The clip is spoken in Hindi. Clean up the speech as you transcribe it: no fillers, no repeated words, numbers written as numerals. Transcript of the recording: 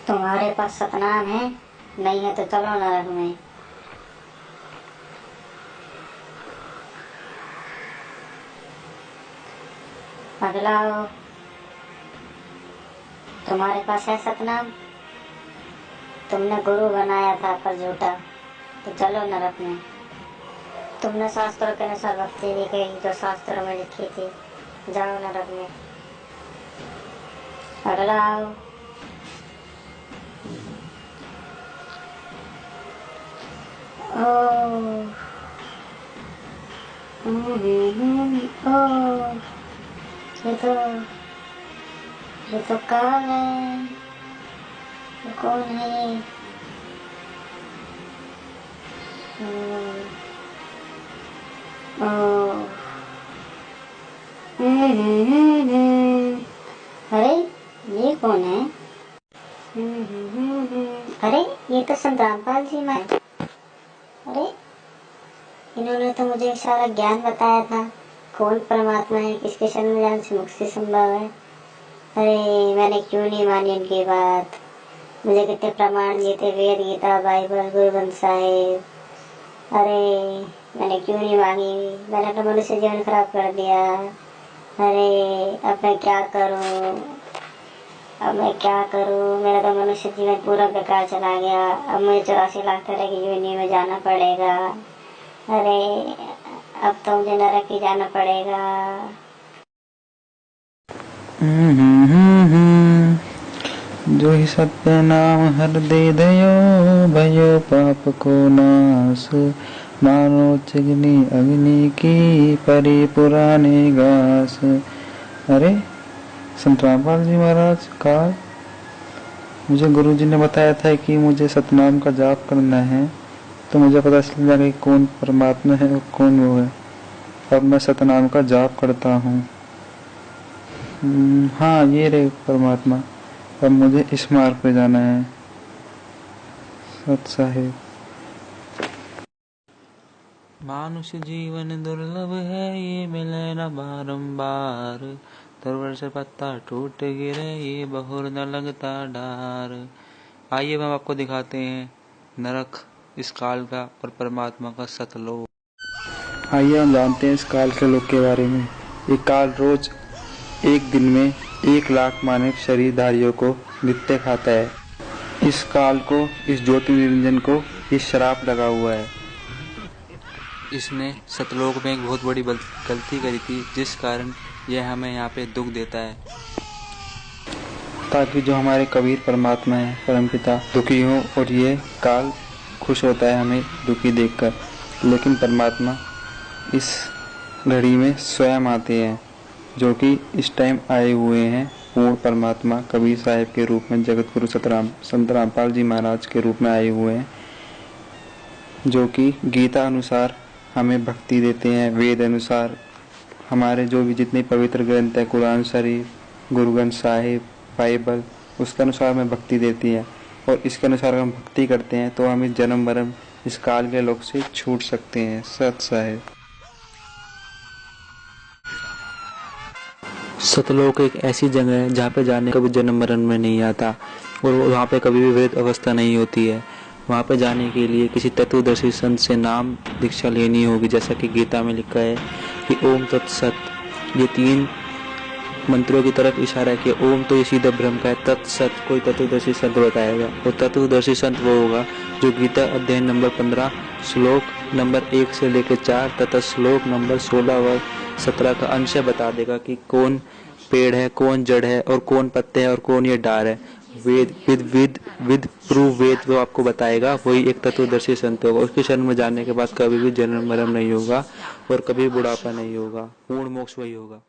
तुम्हारे पास सतनाम है? नहीं है तो चलो नरक में। अगला आओ। तुम्हारे पास है सतनाम? तुमने गुरु बनाया था पर झूठा, तो चलो नरक में। तुमने शास्त्रों के अनुसार भक्ति नहीं कही जो शास्त्रों में लिखी थी, जाओ नरक में। अगला आओ। ओ ये तो काल है। ये कौन है ये? अरे ये कौन है? अरे ये तो संत रामपाल जी मैं। अरे इन्होंने तो मुझे सारा ज्ञान बताया था, कौन परमात्मा है, किसके शरण जाने से मुक्ति संभव है। अरे मैंने क्यों नहीं मानी उनकी बात। मुझे कितने प्रमाण दिए थे, वेद, गीता, बाइबल, गुरु ग्रंथ साहिब। अरे मैंने क्यों नहीं मांगी। मैंने तो मनुष्य जीवन खराब कर दिया। अरे अब मैं क्या करूं, अब मैं क्या करूं। मेरा तो मनुष्य जीवन पूरा बेकार चला गया। अब मुझे 84 लाख तरह की योनि में जाना पड़ेगा। अरे अब तो मुझे नरक ही जाना पड़ेगा। जो ही सत्य नाम हर दे दयो, भयो पाप को नाश। मानो चिगनी अग्नि की, परी पुराने घास। अरे संत रामपाल जी महाराज काल, मुझे गुरुजी ने बताया था कि मुझे सतनाम का जाप करना है, तो मुझे पता चल जाएगा कि कौन परमात्मा है और कौन वो है। अब मैं सतनाम का जाप करता हूँ। हाँ ये रे परमात्मा। अब मुझे इस मार्ग पे जाना है। सत साहिब। मानुष जीवन दुर्लभ है, ये मिले न बारंबार। तरवर से पत्ता टूट गिरे, ये बहुर न लगता डार। आइए हम आपको दिखाते हैं नरक इस काल का और परमात्मा का सतलोक। आइए हम जानते हैं इस काल के लोक के बारे में। ये काल रोज एक दिन में 1 लाख मानव शरीरधारियों को नित्य खाता है। इस काल को, इस ज्योति निरंजन को ये श्राप लगा हुआ है। इसने सतलोक में एक बहुत बड़ी गलती करी थी, जिस कारण यह हमें यहाँ पे दुख देता है, ताकि जो हमारे कबीर परमात्मा है, परमपिता, दुखी हो और ये काल खुश होता है हमें दुखी देखकर। लेकिन परमात्मा इस घड़ी में स्वयं आते हैं, जो कि इस टाइम आए हुए हैं पूर्ण परमात्मा कबीर साहिब के रूप में, जगत गुरु संत रामपाल जी महाराज के रूप में आए हुए हैं, जो कि गीता अनुसार हमें भक्ति देते हैं। वेद अनुसार हमारे जो भी जितने पवित्र ग्रंथ है, कुरान शरीफ, गुरु ग्रंथ साहिब, बाइबल, उसके अनुसार हमें भक्ति देती है। और इसके अनुसार हम भक्ति करते हैं तो हम इस जन्म मरण इस काल के लोक से छूट सकते हैं। सत साहिब। सतलोक एक ऐसी जगह है जहाँ पे जाने कभी जन्म मरण में नहीं आता और वहाँ पे कभी भी वृद्ध अवस्था नहीं होती है। वहाँ पे जाने के लिए किसी तत्वदर्शी संत से नाम दीक्षा लेनी होगी, जैसा कि गीता में लिखा है कि ओम तत्सत। ये 3 मंत्रों की तरफ इशारा है कि ओम तो ये सीधा ब्रह्म का है, तत्सत कोई तत्वदर्शी संत बताएगा। और तत्वदर्शी संत वो होगा जो गीता अध्याय नंबर 15 श्लोक नंबर 1 से लेकर 4 तथा श्लोक नंबर 16 व 17 का अंश बता देगा कि कौन पेड़ है, कौन जड़ है और कौन पत्ते है और कौन ये डार है। वेद विद प्रूव वेद वो आपको बताएगा, वही एक तत्वदर्शी संत होगा। उसके शरण में जाने के बाद कभी भी जन्म मरण नहीं होगा और कभी बुढ़ापा नहीं होगा, पूर्ण मोक्ष वही होगा।